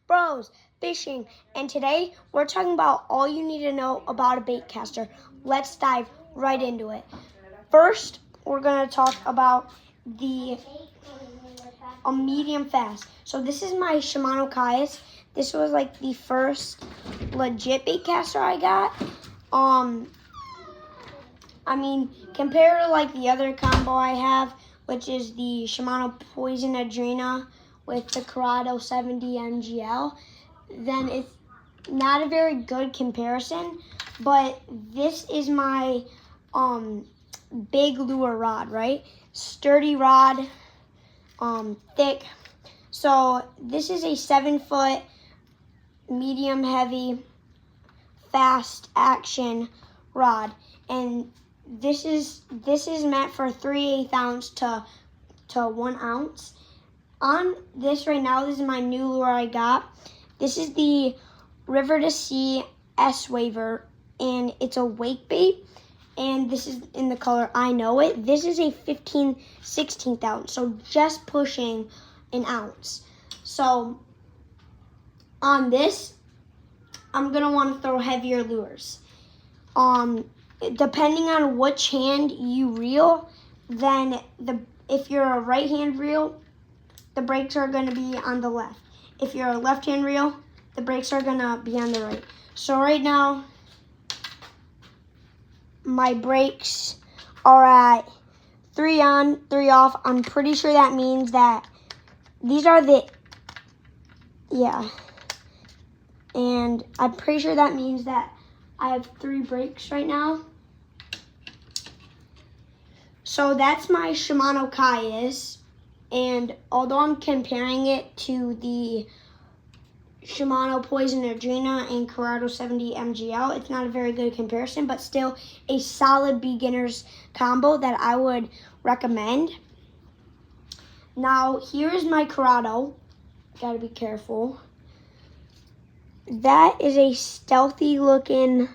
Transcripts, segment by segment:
Bros Fishing, and today we're talking about all you need to know about a bait caster. Let's dive right into it. First, we're going to talk about a medium fast. So this is my Shimano Caius. This was like the first legit bait caster I got. Compared to like the other combo I have, which is the Shimano Poison Adrena with the Curado 70 MGL, then it's not a very good comparison. But this is my big lure rod, right? Sturdy rod, thick. So this is a 7-foot, medium heavy, fast action rod, and this is meant for 3/8 ounce to 1 ounce. On this right now, this is my new lure I got. This is the River to Sea S-Waver, and it's a wake bait, and this is in the color I Know It. This is a 15/16 ounce, so just pushing an ounce. So on this, I'm gonna want to throw heavier lures. Depending on which hand you reel, then if you're a right hand reel, the brakes are going to be on the left. If you're a left hand reel, the brakes are going to be on the right. So right now, my brakes are at 3 on, 3 off. I'm pretty sure that means that these are and I'm pretty sure that means that I have 3 brakes right now. So that's my Shimano Caius, and although I'm comparing it to the Shimano Poison Adrena and Curado 70 MGL, it's not a very good comparison, but still a solid beginner's combo that I would recommend. Now, here's my Curado. Gotta be careful. That is a stealthy looking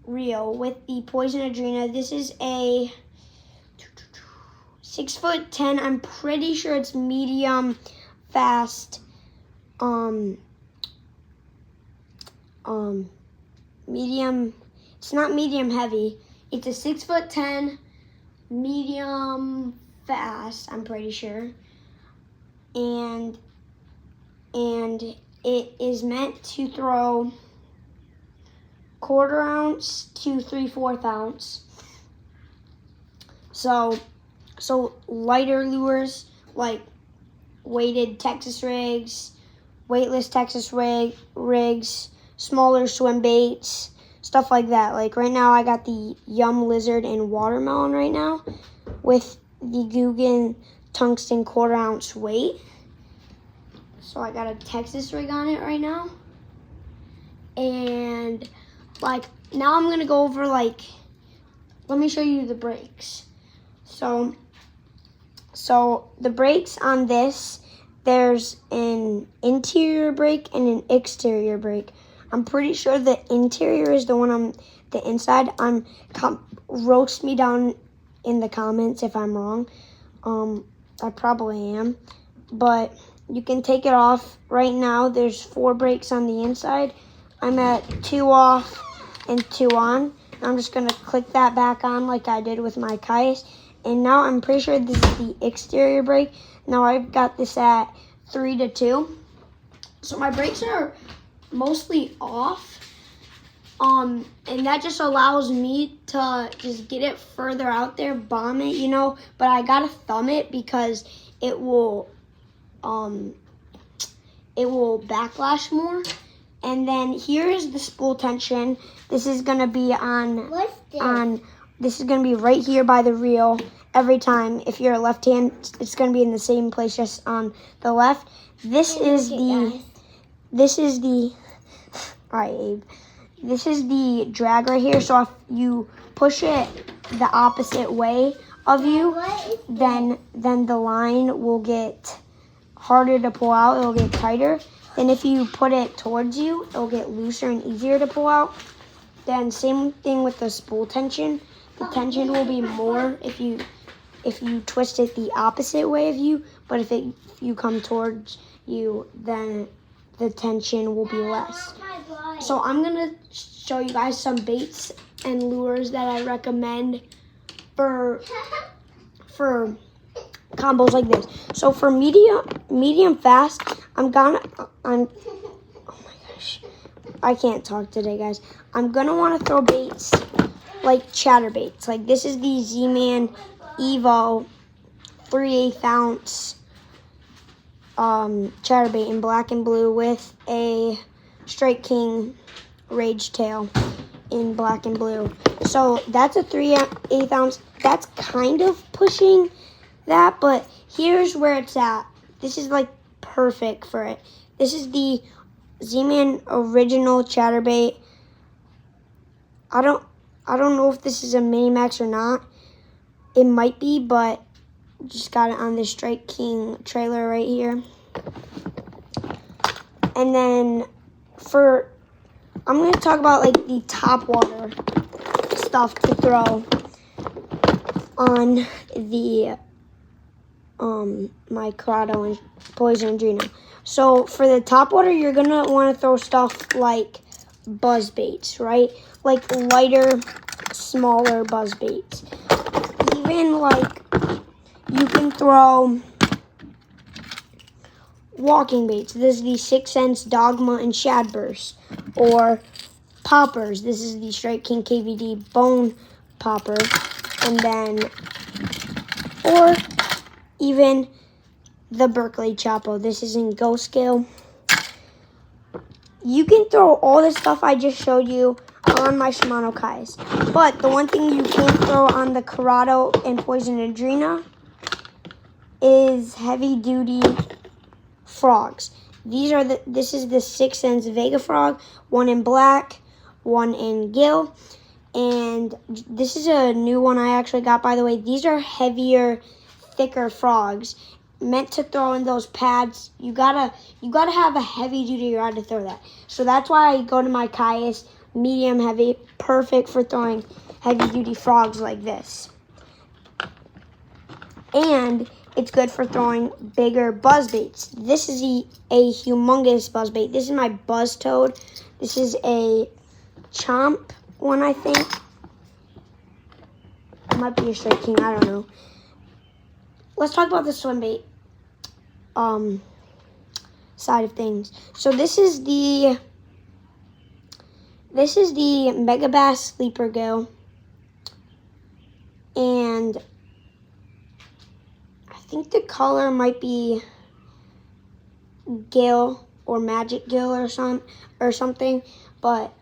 reel with the Poison Adrena. This is a 6'10". I'm pretty sure it's medium fast. Medium. It's not medium heavy. It's a 6'10", medium fast. I'm pretty sure, and it is meant to throw 1/4 ounce to 3/4 ounce. So lighter lures like weighted Texas rigs, weightless Texas rigs, smaller swim baits, stuff like that. Like right now I got the Yum Lizard and Watermelon right now with the Guggen Tungsten 1/4 ounce weight. So I got a Texas rig on it right now. And like now I'm gonna go over let me show you the brakes. So the brakes on this, there's an interior brake and an exterior brake. I'm pretty sure the interior is the one on the inside. Roast me down in the comments if I'm wrong. I probably am, but you can take it off right now. There's 4 brakes on the inside. I'm at 2 off and 2 on. I'm just gonna click that back on like I did with my Caius. And now I'm pretty sure this is the exterior brake. Now I've got this at 3 to 2. So my brakes are mostly off. And that just allows me to just get it further out there, bomb it, but I gotta thumb it because it will backlash more. And then here is the spool tension. This is gonna be this is gonna be right here by the reel every time. If you're a left hand, it's gonna be in the same place, just on the left. This is the drag right here. So if you push it the opposite way of you, then the line will get harder to pull out. It'll get tighter. Then if you put it towards you, it'll get looser and easier to pull out. Then same thing with the spool tension. The tension will be more if you twist it the opposite way of you, but if you come towards you, then the tension will be less. So I'm gonna show you guys some baits and lures that I recommend for combos like this. So for medium fast, oh my gosh, I can't talk today, guys. I'm gonna want to throw baits like chatterbaits. Like this is the Z-Man Evo 3/8 ounce chatterbait in black and blue with a Strike King Rage Tail in black and blue. So that's a 3/8 ounce. That's kind of pushing that, but here's where it's at. This is like perfect for it. This is the Z-Man original chatterbait. I don't know if this is a mini max or not. It might be, but just got it on the Strike King trailer right here. And then I'm going to talk about like the top water stuff to throw on the my Corrado and Poison Adrena. So for the top water, you're going to want to throw stuff like buzz baits, right? Like lighter, smaller buzz baits. Even like you can throw walking baits. This is the 6 Sense Dogma and Shad Burst. Or poppers. This is the Strike King KVD Bone Popper. And then, or even the Berkeley Chapo. This is in Ghost Scale. You can throw all the stuff I just showed you on my Shimano Kais. But the one thing you can't throw on the Corrado and Poison Adrena is heavy duty frogs. This is the 6 Sense Vega Frog, one in black, one in gill, and this is a new one I actually got, by the way. These are heavier, thicker frogs, meant to throw in those pads. You gotta have a heavy duty rod to throw that. So that's why I go to my Kais, medium heavy, perfect for throwing heavy duty frogs like this. And it's good for throwing bigger buzz baits. This is a humongous buzz bait. This is my Buzz Toad. This is a Chomp one, I think. It might be a Strike King, I don't know. Let's talk about the swim bait side of things. So this is the Megabass Sleeper Gill. And I think the color might be Gill or Magic Gill or something, but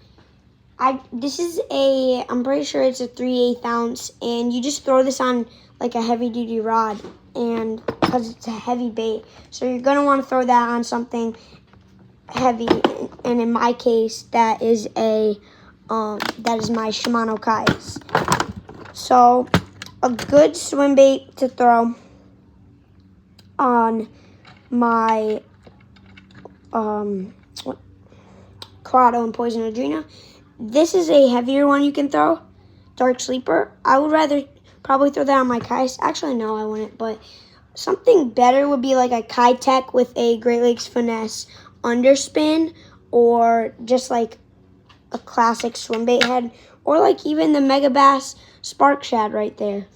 I'm pretty sure it's a 3/8 ounce, and you just throw this on like a heavy duty rod, and because it's a heavy bait, so you're gonna want to throw that on something heavy, and in my case that is my Shimano Kais. So a good swim bait to throw on my Corrado and Poison Adrena. This is a heavier one you can throw, Dark Sleeper. I would rather probably throw that on my Kais. Actually, no, I wouldn't, but something better would be like a Kitech with a Great Lakes Finesse underspin, or just like a classic swim bait head, or like even the Megabass Spark Shad right there.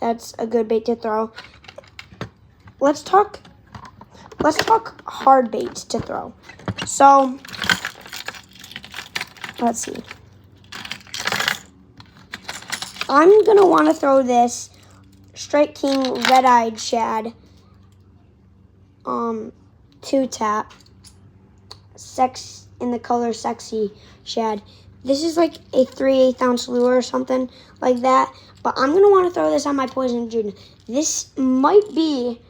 That's a good bait to throw. Let's talk hard baits to throw. So let's see. I'm gonna want to throw this Strike King Red-Eyed Shad 2-tap in the color Sexy Shad. This is like a 3/8 ounce lure or something like that, but I'm gonna want to throw this on my Poison Adrena. This might be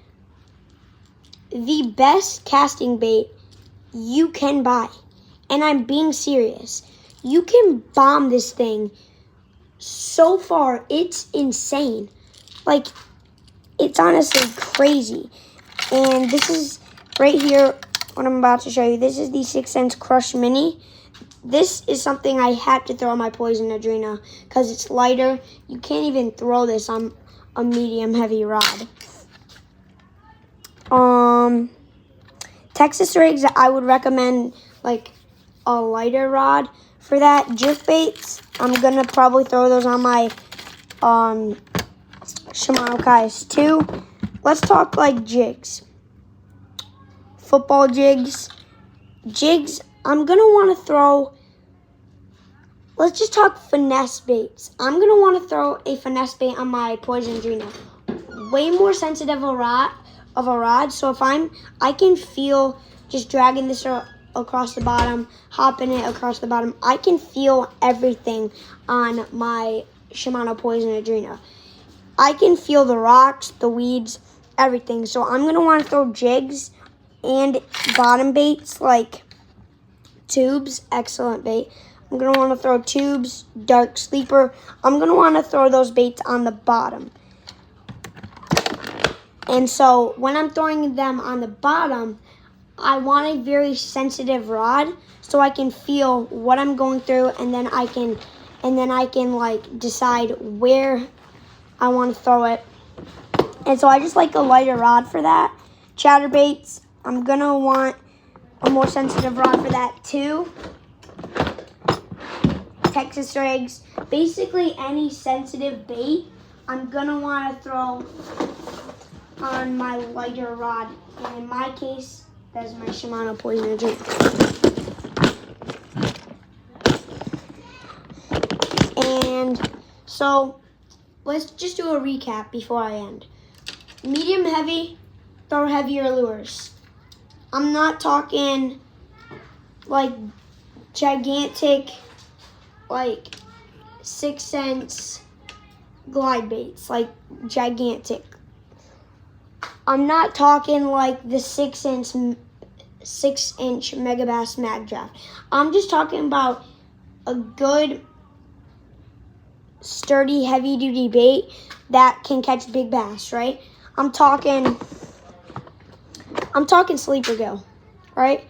the best casting bait you can buy, and I'm being serious. You can bomb this thing so far, it's insane. Like, it's honestly crazy. And this is right here what I'm about to show you. This is the 6 Sense Crush Mini. This is something I had to throw on my Poison Adrena because it's lighter. You can't even throw this on a medium heavy rod. 10 Texas rigs, I would recommend like a lighter rod for that. Jerk baits, I'm gonna probably throw those on my Shimano Kais too. Let's talk like jigs, football jigs. Jigs, I'm gonna want to throw. Let's just talk finesse baits. I'm gonna want to throw a finesse bait on my Poison Adrena. Way more sensitive of a rod. So if I can feel just dragging this across the bottom, hopping it across the bottom. I can feel everything on my Shimano Poison Adrena. I can feel the rocks, the weeds, everything. So I'm gonna want to throw jigs and bottom baits like tubes. Excellent bait. I'm going to want to throw tubes, dark sleeper. I'm going to want to throw those baits on the bottom. And so when I'm throwing them on the bottom, I want a very sensitive rod so I can feel what I'm going through, and then I can like decide where I want to throw it. And so I just like a lighter rod for that. Chatterbaits, I'm going to want a more sensitive rod for that too. Texas rigs, basically any sensitive bait, I'm gonna want to throw on my lighter rod. And in my case, that's my Shimano Poison Adrena. And so let's just do a recap before I end. Medium heavy, throw heavier lures. I'm not talking like gigantic, like 6 cents glide baits, like gigantic. I'm not talking like the 6-inch Megabass Mag Draft. I'm just talking about a good, sturdy, heavy-duty bait that can catch big bass, right? I'm talking Sleeper Gill, right?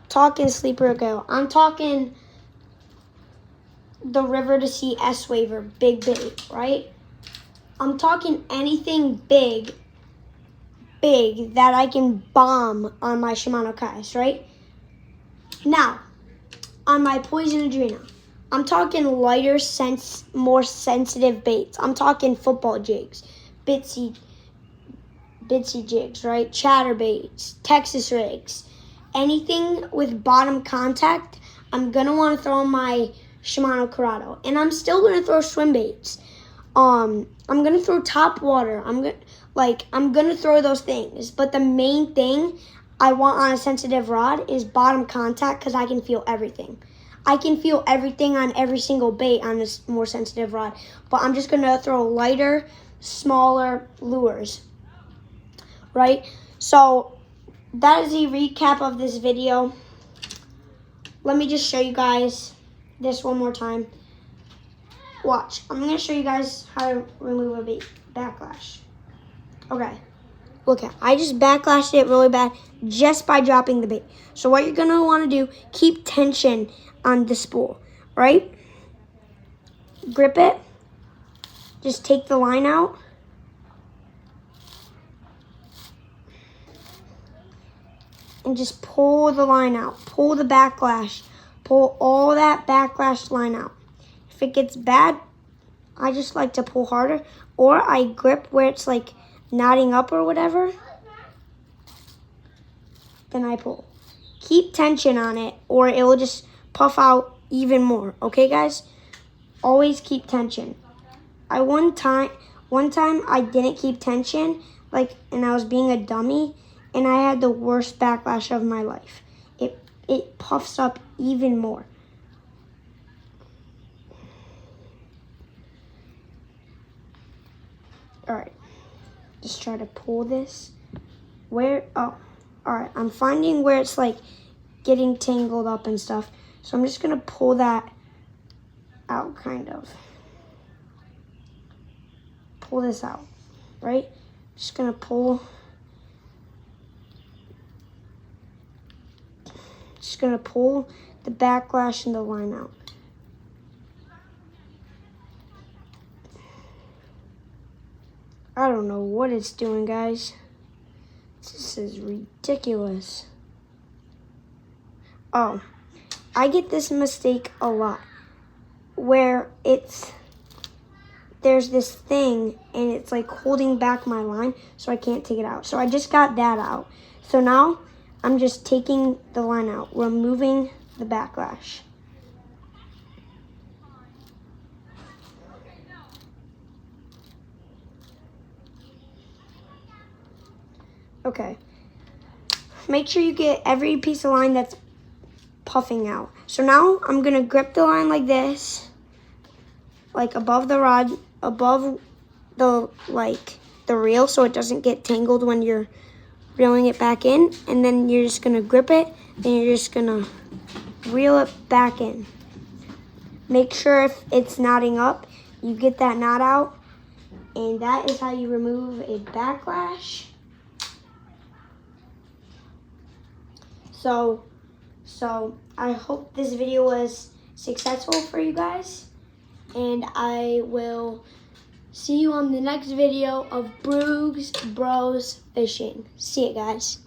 Talking Sleeper Gill. I'm talking the River to Sea S-Waver, big bait, right? I'm talking anything big that I can bomb on my Shimano Kais, right? Now, on my Poison Adrena, I'm talking lighter, more sensitive baits. I'm talking football jigs, bitsy jigs, right? Chatterbaits, Texas rigs, anything with bottom contact, I'm gonna want to throw on my Shimano Curado, and I'm still gonna throw swim baits. I'm gonna throw top water. I'm gonna throw those things, but the main thing I want on a sensitive rod is bottom contact, because I can feel everything. I can feel everything on every single bait on this more sensitive rod, but I'm just gonna throw lighter, smaller lures, right? So that is a recap of this video. Let me just show you guys this one more time. Watch. I'm going to show you guys how to remove a bait. Backlash. Okay. Look at, I just backlashed it really bad just by dropping the bait. So what you're going to want to do, keep tension on the spool, right? Grip it. Just take the line out. And just pull the line out. Pull the backlash. Pull all that backlash line out. If it gets bad, I just like to pull harder. Or I grip where it's like knotting up or whatever. Then I pull. Keep tension on it or it will just puff out even more. Okay, guys? Always keep tension. One time I didn't keep tension, and I was being a dummy, and I had the worst backlash of my life. It puffs up even more. All right, just try to pull this. All right, I'm finding where it's like getting tangled up and stuff. So I'm just gonna pull that out, kind of. Pull this out, right? Just gonna pull. Just gonna pull the backlash and the line out. I don't know what it's doing, guys. This is ridiculous. Oh, I get this mistake a lot where there's this thing and it's like holding back my line so I can't take it out. So I just got that out. So now I'm just taking the line out, removing the backlash. Okay. Make sure you get every piece of line that's puffing out. So now I'm gonna grip the line like this, like above the rod, above the reel so it doesn't get tangled when you're reeling it back in, and then you're just gonna grip it and you're just gonna reel it back in. Make sure if it's knotting up, you get that knot out, and that is how you remove a backlash. So I hope this video was successful for you guys, and I will see you on the next video of Broogs Bros Fishing. See you guys.